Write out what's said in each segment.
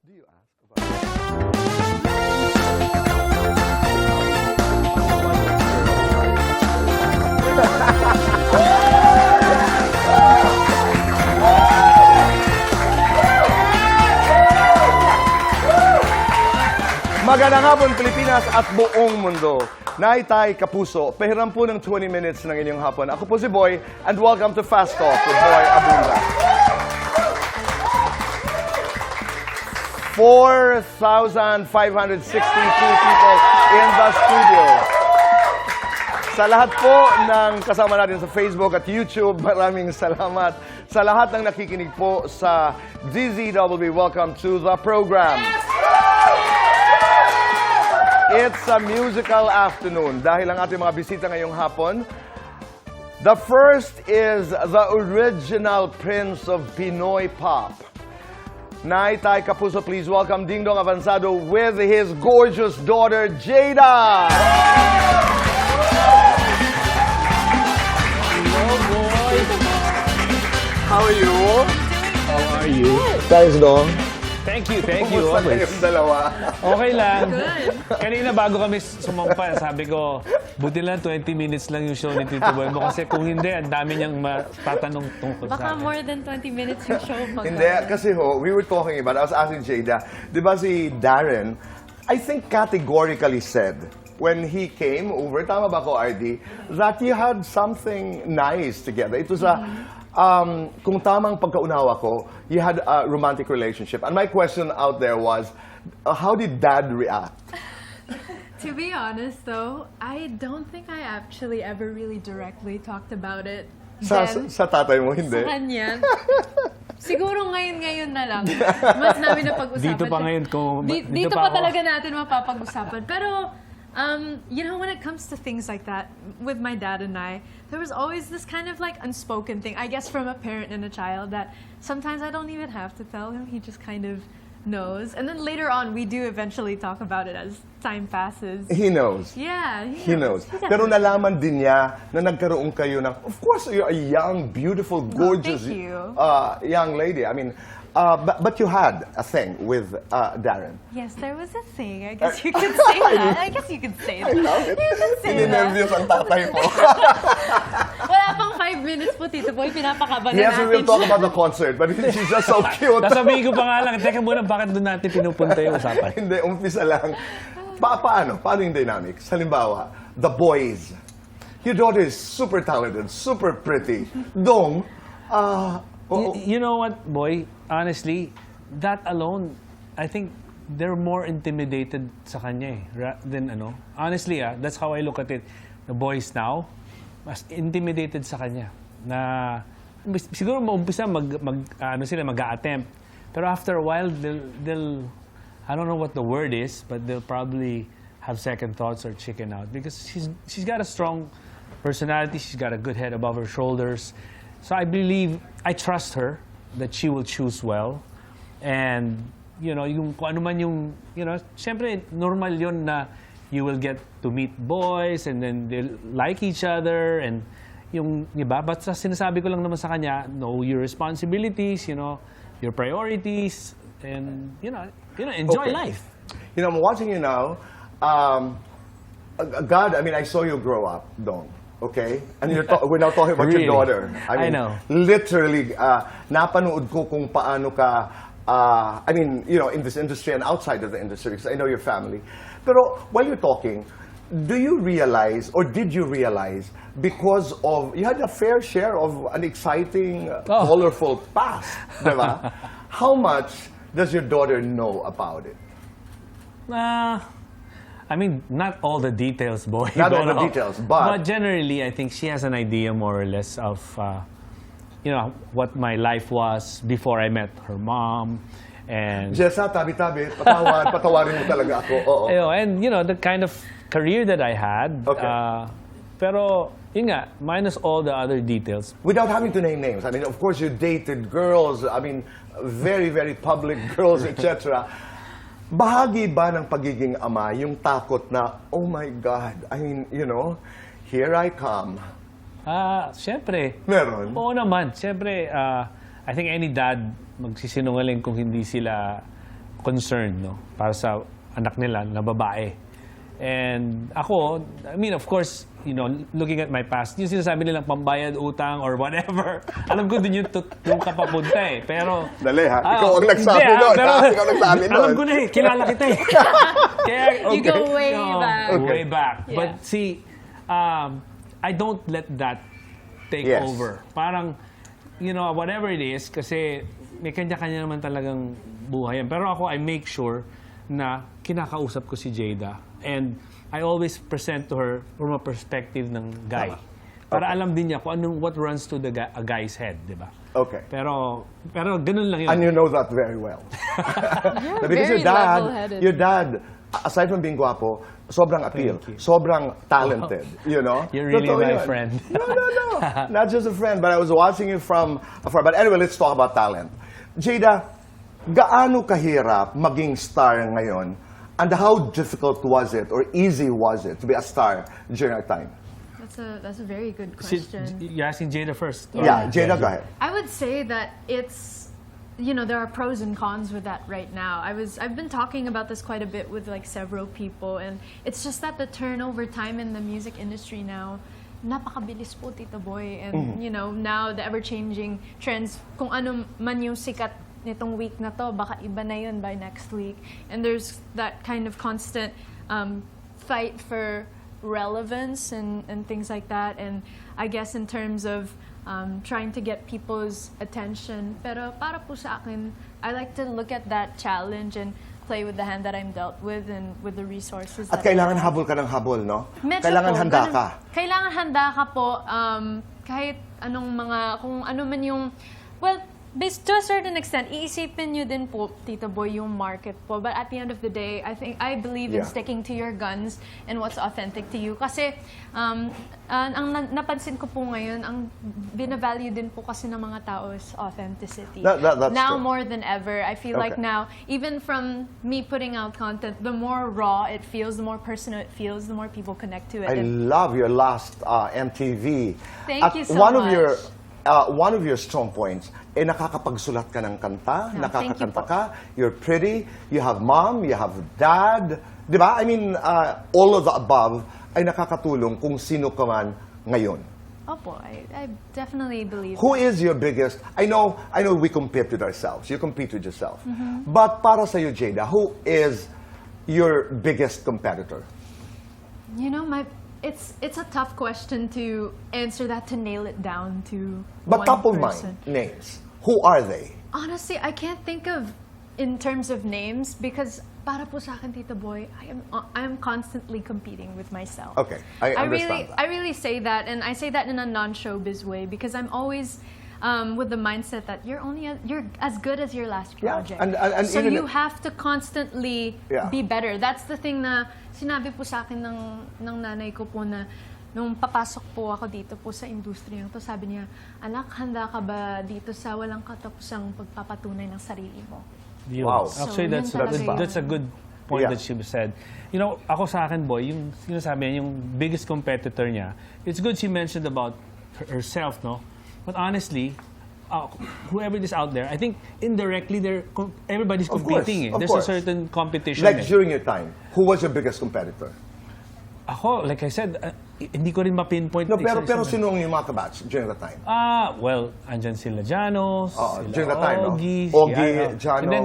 Do you ask about Magandang hapon, Pilipinas at buong mundo. Naitay kapuso, pahiram po ng 20 minutes ng inyong hapon. Ako po si Boy, and welcome to Fast Talk with Boy Abunda. 4,562 people in the studio. Sa lahat po ng kasama natin sa Facebook at YouTube, maraming salamat. Sa lahat ng nakikinig po sa DZW, welcome to the program. It's a musical afternoon dahil ang ating mga bisita ngayong hapon. The first is the original prince of Pinoy pop. Naitay kapuso, please welcome Dingdong Avanzado with his gorgeous daughter, Jayda. Hello, boy. How are you? How are you? Thanks, Dong. Thank you Kumusta always. kayong dalawa? Okay lang. Kanina bago kami sumampa, sabi ko, buti lang 20 minutes lang yung show ni Tito Boy mo kasi kung hindi, ang dami niyang matatanong tungkol sa Baka akin. more than 20 minutes yung show. Hindi, kasi we were talking about, I was asking Jayda, di ba si Darren, I think categorically said, when he came over, tama ba ko, RD, that you had something nice together. It was kung tamang pagkaunawa ko, you had a romantic relationship. And my question out there was, how did Dad react? To be honest though, I don't think I actually ever really directly talked about it. Sa tatay mo, Sa hindi? kanya. Siguro ngayon na lang. Mas namin na pag-usapan. Dito pa ngayon ko. Dito pa pa ako. talaga natin mapapag-usapan. Pero, you know, when it comes to things like that, with my dad and I, there was always this kind of like unspoken thing, I guess from a parent and a child, that sometimes I don't even have to tell him. He just kind of knows. And then later on, we do eventually talk about it as time passes. He knows. Yeah, He knows. He does. Pero nalaman din niya na nagkaroon kayo ng, of course, you're a young, beautiful, gorgeous thank you. young lady. I mean, but you had a thing with Darren. Yes, there was a thing. I guess you could say that. I guess you could say that. I love it. You could say that. Ininervyos ang tatay mo. Wala pang 5 minutes po, Tito Boy. Pinapakaba na Yes, we will natin talk siya. about the concert, but she's just so cute. Nasabihin ko pa nga lang, teka muna, bakit doon natin pinupunta yung usapan? Hindi, umpisa lang. Paano yung dynamics? Halimbawa, the boys. Your daughter is super talented, super pretty. Dong, You know what, Boy? Honestly, that alone, I think they're more intimidated sa kanya than ano. Honestly, that's how I look at it. The boys now, mas intimidated sa kanya. Na siguro maumpisa mag-a-attempt. Pero after a while, they'll I don't know what the word is, but they'll probably have second thoughts or chicken out because she's got a strong personality. She's got a good head above her shoulders. So I trust her that she will choose well. And, you know, kung ano man yung, you know, syempre, normal yun na you will get to meet boys and then they'll like each other and yung, iba. But sinasabi ko lang naman sa kanya, know your responsibilities, you know, your priorities, and, you know, enjoy Okay. life. you know, I'm watching you now. God, I mean, I saw you grow up, Dong. Okay? And we're now talking about Really? your daughter. I know. Literally, napanood ko kung paano ka, I mean, you know, in this industry and outside of the industry, because I know your family. Pero while you're talking, do you realize, or did you realize, because of, you had a fair share of an exciting, colorful past, diba? How much does your daughter know about it? I mean, not all the details, Boy. Not all the details, but generally, I think she has an idea more or less of, you know, what my life was before I met her mom, and Jessa, tabi-tabi, patawarin mo talaga ako. Oo. and you know the kind of career that I had. Okay. Pero yun nga, minus all the other details. Without having to name names. I mean, of course, you dated girls, I mean, very, very public girls, etc. Bahagi ba ng pagiging ama yung takot na, oh my God, I mean, you know, here I come. Siyempre. Meron? Oo naman. Siyempre, I think any dad magsisinungaling kung hindi sila concern, no? Para sa anak nila na babae. And ako, I mean, of course, you know, looking at my past, yung sinasabi nilang pambayad, utang, or whatever, alam ko din yung ka papunta eh. Pero... Dali ha, ikaw ang nagsabi nun. Ikaw nagsabi nun. Alam ko na eh, kilala kita eh. Kaya, You go way back. Way back. Yeah. But see, I don't let that take Yes. over. Parang, you know, whatever it is, kasi may kanya-kanya naman talagang buhay yan. Pero ako, I make sure na kinakausap ko si Jayda. And I always present to her from a perspective ng guy. Para alam din niya kung what runs to a guy's head, di ba? Okay. Pero ganun lang yun. And you know that very well. You're Because very level-headed. your dad, aside from being guwapo, sobrang appeal, Thank you. sobrang talented, you know? You're really Totoo my yun. friend. No. Not just a friend, but I was watching you from afar. But anyway, let's talk about talent. Jayda, gaano kahirap maging star ngayon? And how difficult was it, or easy was it, to be a star during our time? That's a very good question. You're asking Jayda first. Yeah, Jayda, go ahead. I would say that it's, you know, there are pros and cons with that right now. I've been talking about this quite a bit with like several people, and it's just that the turnover time in the music industry now, napakabilis po, Tito Boy, and you know, now the ever-changing trends, kung ano man yung sikat nitong week na to, baka iba na yun by next week. And there's that kind of constant fight for relevance and things like that. And I guess in terms of trying to get people's attention. Pero para po sa akin, I like to look at that challenge and play with the hand that I'm dealt with and with the resources. At kailangan habol ka ng habol, no? Medyo Kailangan po, handa ganun. ka. Kailangan handa ka po kahit anong kung ano man yung, well, based to a certain extent, iisipin nyo din po, Tito Boy, yung market po. But at the end of the day, I believe in Yeah. sticking to your guns and what's authentic to you. Kasi, ang napansin ko po ngayon, ang binavalue din po kasi ng mga tao is authenticity. That's now true. more than ever, I feel like Okay. now, even from me putting out content, the more raw it feels, the more personal it feels, the more people connect to it. I And love your last MTV. Thank you so one much. One of your strong points, nakakapagsulat ka ng kanta, No, thank you nakakakanta po. ka, you're pretty, you have mom, you have dad, di ba? I mean, all of the above ay nakakatulong kung sino ka man ngayon. Opo, I definitely believe Who is your biggest, I know we compete with ourselves, you compete with yourself, Mm-hmm. but para sa'yo, Jayda, who is your biggest competitor? You know, it's a tough question to answer that, to nail it down to But one top of person. mind names, who are they? Honestly, I can't think of in terms of names because para po sa akin, Tito Boy, I am constantly competing with myself. Okay, I understand that. I really say that, and I say that in a non-showbiz way because I'm always with the mindset that you're as good as your last Yeah, project. and so even you if- have to constantly Yeah. be better. That's the thing na sinabi po sa akin ng nanay ko po na nung papasok po ako dito po sa industriyang to, sabi niya, anak, handa ka ba dito sa walang katapusang pagpapatunay ng sarili mo? Yun. Wow. Actually, So, that's yun talaga that's a good point Yeah. that she said. You know, ako sa akin, Boy, yung sinasabi niya, yung biggest competitor niya, it's good she mentioned about herself, no? But honestly, whoever is out there, I think indirectly, everybody's Of competing. course, of There's course. a certain competition. Like during your time, who was your biggest competitor? Ako, like I said, hindi ko rin ma-pinpoint. No, pero isa-isa. sino ang yung mga kabatch during the time? Well, andyan sila Janos, Oo, sila during that time, no? Ogie, Ogie, si, Jano. And then,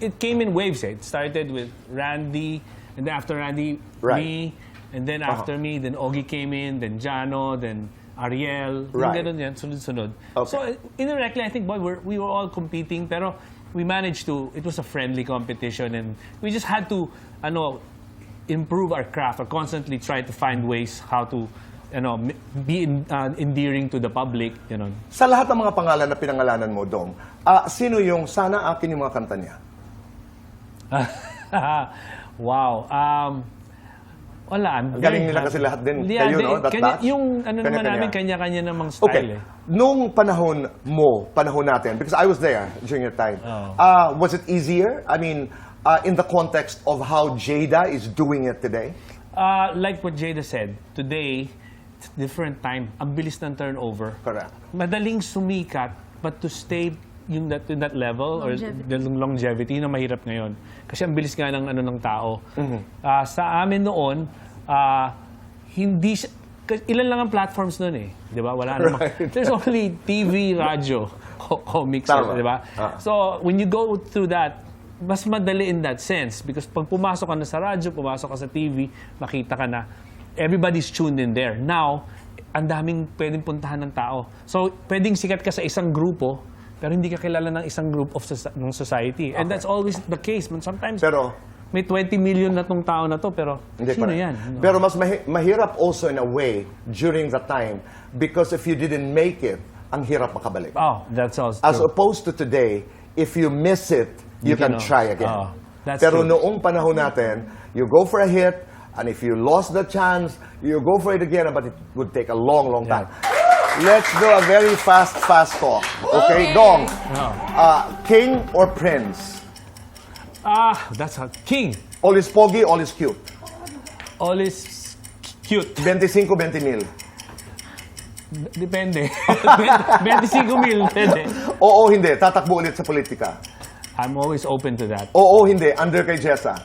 it came in waves, eh. It started with Randy, and then after Randy, Right. me, and then after me, then Ogie came in, then Jano, then Ariel. Right. Yung ganun yan, sunod-sunod. Okay. So, indirectly, I think, boy, we were all competing, pero we managed to, it was a friendly competition, and we just had to, improve our craft or constantly try to find ways how to be endearing to the public, Sa lahat ng mga pangalan na pinangalanan mo, Dong, sino yung sana akin yung mga kanta niya? Wow. Wala. I'm Galing very nila happy. kasi lahat din. Yeah, Kayo, no? That batch? Yung naman Kanya-kanya. namin, kanya-kanya namang style Okay. eh. Nung panahon natin, because I was there during your time, was it easier? I mean, in the context of how Jayda is doing it today? Like what Jayda said, today, it's different time. Ang bilis ng turnover. Correct. Madaling sumikat, but to stay yung that level Longevity. or the longevity na mahirap ngayon. Kasi ang bilis nga ng ng tao. Sa amin noon, hindi siya, ilan lang ang platforms noon eh. Di ba? Wala namang. There's only TV, radyo, comics, Tama. di ba? So, when you go through that, mas madali in that sense. Because pag pumasok ka na sa radyo, pumasok ka sa TV, makita ka na, everybody's tuned in there. Now, ang daming pwedeng puntahan ng tao. So, pwedeng sikat ka sa isang grupo, pero hindi ka kilala ng isang group of ng society. And that's always the case. Sometimes, Pero, may 20 million na tong tao na to, pero hindi sino pa rin. yan? Pero mas mahirap also in a way during the time because if you didn't make it, ang hirap makabalik. Oh, that's also As true. opposed to today, if you miss it, you can can, try again. oh, that's Pero true. noong panahon natin, you go for a hit, and if you lost the chance, you go for it again, but it would take a long, long time. Let's do a very fast talk. Okay, Dong. King or prince? That's a king. All is pogi, all is cute. All is cute. 25, 20 mil. Depende. 25,000, depende. Oo, hindi. Tatakbo ulit sa politika. I'm always open to that. Oo, hindi. Under kay Jessa.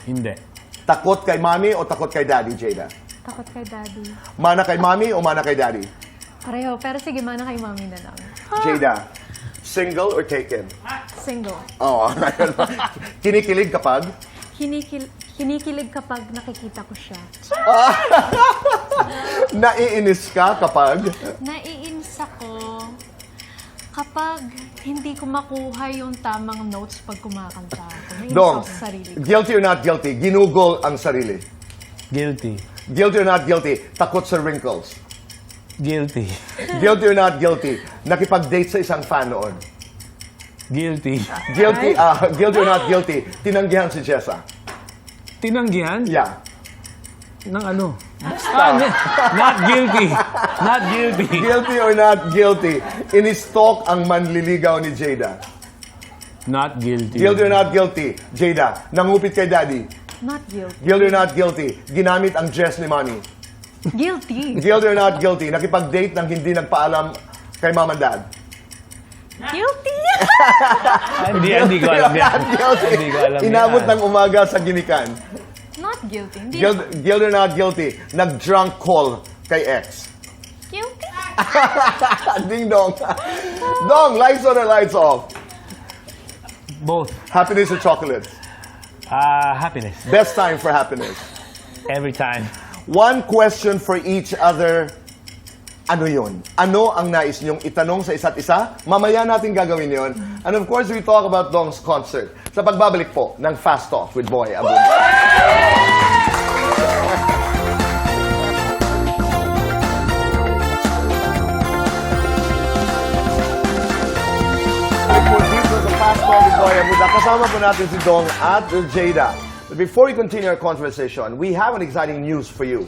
Hindi. Takot kay mami o takot kay daddy, Jayda? Takot kay daddy. Mana kay mami o mana kay daddy? Pareho, pero sige, mana kay mami na lang. Jayda, single or taken? Single. Oo. Kinikilig kapag? Kinikilig kapag nakikita ko siya. Naiinis ka kapag? Naiinis ako kapag hindi ko makuha yung tamang notes pag kumakanta ako. Naiinis Dong, ako sa sarili ko. guilty or not guilty? Ginugol ang sarili. Guilty. Guilty or not guilty? Takot sa wrinkles. Guilty. Guilty or not guilty? Nakipag-date sa isang fan noon. Guilty. Guilty or not guilty? Tinanggihan si Jessa. Tinanggihan? Yeah. Ng ano? Not guilty. Not guilty. Guilty or not guilty? In-stalk ang manliligaw ni Jayda. Not guilty. Guilty or not guilty? Jayda, nangupit kay daddy. Not guilty. Guilty or not guilty? Ginamit ang dress ni mommy. Guilty. Guilty or not guilty? Nakipag-date nang hindi nagpaalam kay mom and dad. Guilty! Hindi ko alam yan. Guilty. Hindi ko alam Inabot yan. ng umaga sa ginikan. Not guilty. Hindi Guilty or not guilty? Nag-drunk call kay ex. guilty. Dingdong. Dong, lights on or lights off? Both. Happiness or chocolates? Happiness. Best time for happiness. Every time. One question for each other. Ano yun? Ano ang nais niyong itanong sa isa't isa? Mamaya natin gagawin yon. And of course, we talk about Dong's concert sa pagbabalik po ng Fast Talk with Boy Abunda. Po dito sa Fast Talk with Boy Abunda. Kasama po natin si Dong at Jayda. But before we continue our conversation, we have an exciting news for you.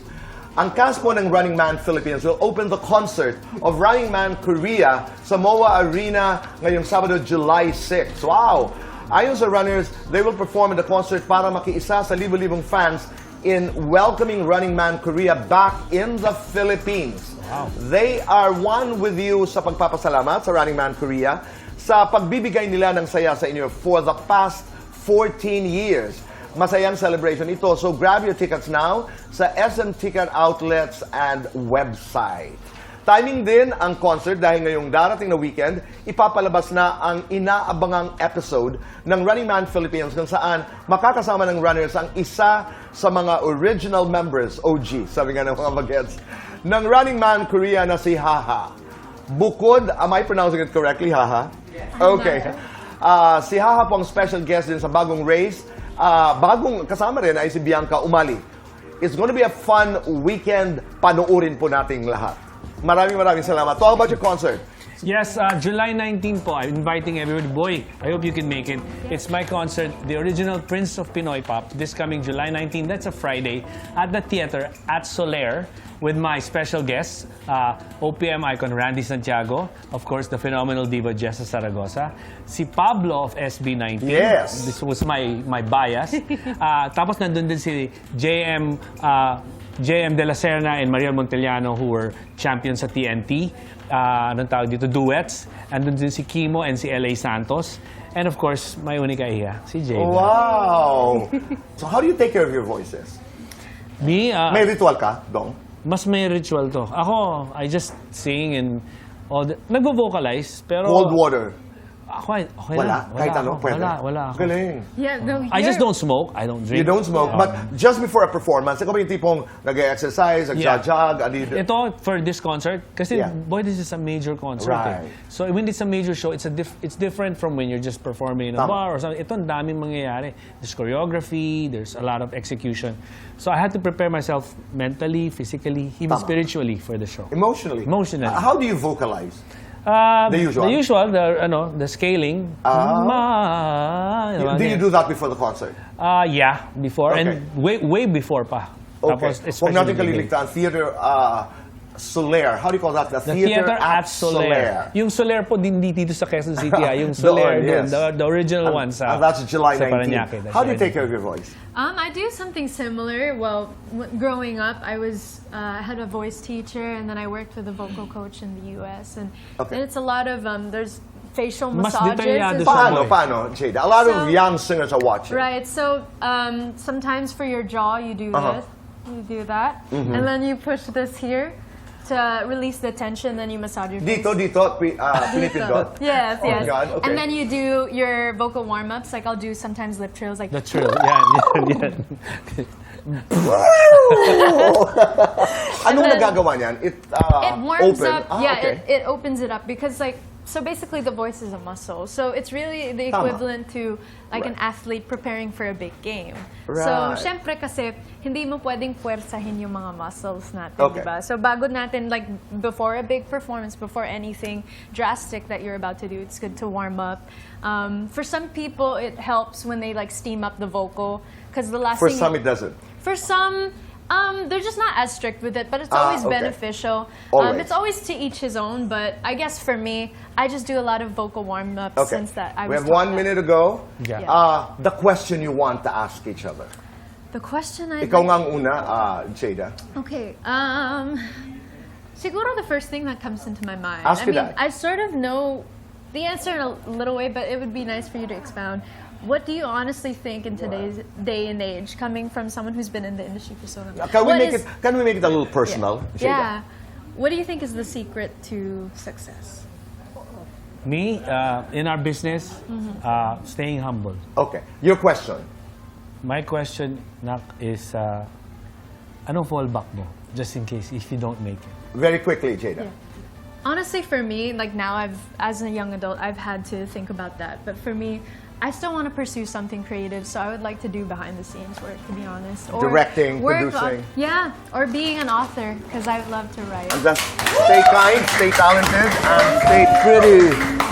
Ang cast po ng Running Man Philippines will open the concert of Running Man Korea sa MOA Arena ngayong Sabado, July 6. Wow! Ayon sa runners, they will perform in the concert para makiisa sa libo-libong fans in welcoming Running Man Korea back in the Philippines. Wow. They are one with you sa pagpapasalamat sa Running Man Korea sa pagbibigay nila ng saya sa inyo for the past 14 years. Masayang celebration ito. So grab your tickets now sa SM Ticket Outlets and website. Timing din ang concert dahil ngayong darating na weekend, ipapalabas na ang inaabangang episode ng Running Man Philippines kung saan makakasama ng runners ang isa sa mga original members, OG, sabi nga ng mga bagets, ng Running Man Korea na si Haha. Bukod, am I pronouncing it correctly, Haha? Okay. Si Haha po ang special guest din sa bagong race. Bagong kasama rin ay si Bianca Umali. It's going to be a fun weekend. Panuurin po nating lahat. Maraming salamat. Talk about your concert. Yes, July 19 po. I'm inviting everybody. Boy, I hope you can make it. It's my concert, the original Prince of Pinoy Pop, this coming July 19. That's a Friday at the theater at Soler with my special guests, OPM icon Randy Santiago, of course, the phenomenal diva Jessa Zaragoza, si Pablo of SB19. Yes. This was my bias. Tapos nandun din si JM De La Serna and Maria Montellano who were champions sa TNT. anong tawag dito, duets. Andun din si Kimo and si LA Santos. And of course, may unika iya, si Jayda. Wow! So how do you take care of your voices? Me, May ritual ka, Dong? mas may ritual to. Ako, I just sing and all the, nagvo-vocalize, pero... Cold water. Ako, okay Wala? lang. Kahit ano? Ako, Pwede? Wala ako. Galing. Yeah, no, I just you're- don't smoke. I don't drink. You don't smoke, but just before a performance, ikaw ba yung tipong nag-exercise, nag-jog, Ito, for this concert, kasi, Yeah. boy, this is a major concert. Right. So, when it's a major show, it's different from when you're just performing in a Tama. bar or something. Ito, ang daming mangyayari. There's choreography, there's a lot of execution. So, I had to prepare myself mentally, physically, even Tama. spiritually for the show. Emotionally. Emotionally. How do you vocalize? The usual? the scaling. Do you do that before the concert? Yeah, before. Okay. And way before pa. Okay. Tapos, Huwag especially natin the day. kaliligtaan, theater Soler. How do you call that? The theater at Soler. Yung Soler po, hindi dito sa Quezon City. Yung Soler, Doon, yes. the original one sa And that's July sa 19. Parañaque. That's How do you July take care of your voice? I do something similar. Well, growing up, I was had a voice teacher, and then I worked with a vocal coach in the U.S. And Okay. it's a lot of there's facial Mas massages. detalyado as siya, well. Paano, Jayda? A lot of So- young singers are watching. Right. So sometimes for your jaw, you do Uh-huh. this, you do that, and then you push this here to release the tension. Then you massage your face. Dito, pinipindot. Yes, Oh, yes. God, okay. And then you do your vocal warm-ups. Like I'll do sometimes lip trills, like The trill. Yan. Anong then- nagagawa niyan? It warms open. up. Yeah, okay. it opens it up because so basically the voice is a muscle. So it's really the Tama. equivalent to like an Right. athlete preparing for a big game. Right. So syempre kasi hindi mo pwedeng puwersahin yung mga muscles natin, Okay. diba? So bago natin like before a big performance, before anything drastic that you're about to do, it's good to warm up. For some people it helps when they like steam up the vocal because the last For thing some, it doesn't. For some, they're just not as strict with it, but it's always okay. beneficial. Always. It's always to each his own, but I guess for me, I just do a lot of vocal warm-ups Okay. since that I We was have taught 1 that. minute to go. Yeah. The question you want to ask each other. The question I Ikaw nga ang una, Jayda. Okay. Siguro the first thing that comes into my mind. Ask I me mean, that. I sort of know the answer in a little way, but it would be nice for you to expound. What do you honestly think in today's day and age, coming from someone who's been in the industry for so long? Can we What make is- it a little personal, Jayda? Yeah. What do you think is the secret to success? Me, in our business, staying humble. Okay. Your question. My question, Nak, is anong fallback mo? Just in case, if you don't make it. Very quickly, Jayda. Yeah. Honestly, for me, like now, as a young adult, I've had to think about that. But for me, I still want to pursue something creative, so I would like to do behind the scenes work, to be honest. Or Directing, work producing. yeah, or being an author, because I would love to write. And just stay kind, stay talented, and stay pretty.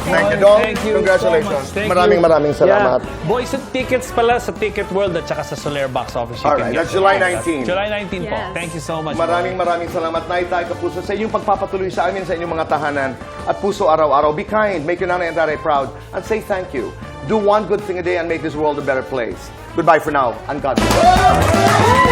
Thank you, Dong. Thank you Congratulations. so much. Thank Maraming you. salamat. Yeah. Boys, sa tickets pala sa Ticket World at saka sa Soler Box Office. You Alright, can get that's July them. 19. July 19 po. Yes. Thank you so much. Maraming salamat, Nay, Tay, Kapuso, sa inyong pagpapatuloy sa amin, sa inyong mga tahanan. At puso araw-araw, be kind, make your nanay and tatay proud, and say thank you. Do one good thing a day and make this world a better place. Goodbye for now, and God bless.